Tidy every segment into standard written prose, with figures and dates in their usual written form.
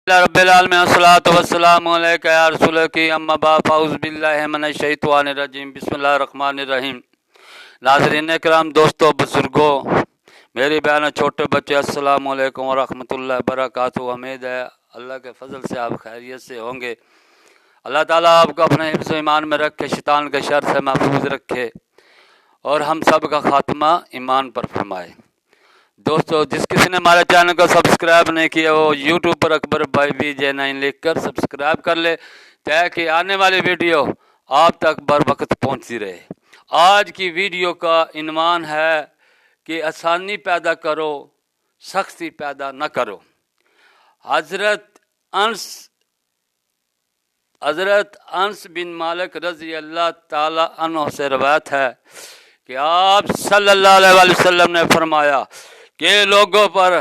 रब्बिल आलमीन अस्सलातु वस्सलामु अलैका या रसूल की अम्मा बाद फ़ाउज़ बिल्लाहि मिनश शैतानिर रजीम बिस्मिल्लाहिर रहमानिर रहीम। नाज़रीन किराम, दोस्तों, बुजुर्गों, मेरी बहन छोटे बच्चे, अस्सलामु अलैकुम व रहमतुल्लाहि व बरकातुहू। उम्मीद है अल्लाह के फजल से आप खैरियत से होंगे। अल्लाह ताला आपको अपने हिफ्ज़ ईमान में रखे, शैतान के शर से महफूज रखे और हम सब का खात्मा ईमान पर फरमाए। दोस्तों, जिस किसी ने हमारे चैनल को सब्सक्राइब नहीं किया वो यूट्यूब पर अकबर भाई VJ9 लिख कर सब्सक्राइब कर ले, ताकि आने वाली वीडियो आप तक बर वक्त पहुँचती रहे। आज की वीडियो का इन्वान है कि आसानी पैदा करो, सख्ती पैदा न करो। हज़रत अनस बिन मालिक रज़ी अल्लाह ताला अन्हु से रवायत है कि आप सल्लल्लाहु अलैहि वसल्लम ने फरमाया कि लोगों पर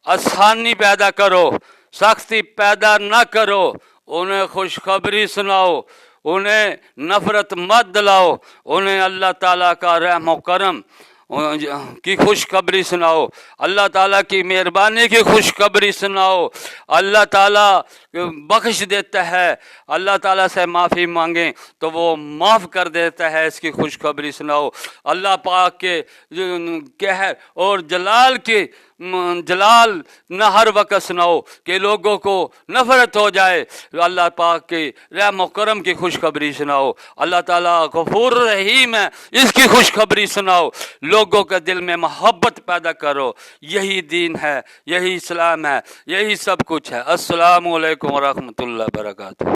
आसानी पैदा करो, सख्ती पैदा न करो, उन्हें खुशखबरी सुनाओ, उन्हें नफ़रत मत दिलाओ, उन्हें अल्लाह ताला का रहम व करम की खुशखबरी सुनाओ, अल्लाह ताला की मेहरबानी की खुशखबरी सुनाओ। अल्लाह ताला बख्श देता है, अल्लाह ताला से माफ़ी मांगें तो वो माफ़ कर देता है, इसकी खुशखबरी सुनाओ। अल्लाह पाक के कहर और जलाल न हर वक्त सुनाओ कि लोगों को नफ़रत हो जाए, अल्लाह पाक के रहम व करम की खुशखबरी सुनाओ। अल्लाह ताला गफूर रहीम है, इसकी खुशखबरी सुनाओ। लोगों के दिल में मोहब्बत पैदा करो, यही दीन है, यही इस्लाम है, यही सब कुछ है। अस्सलामु अलैकुम व रहमतुल्लाहि व बरकातुहू।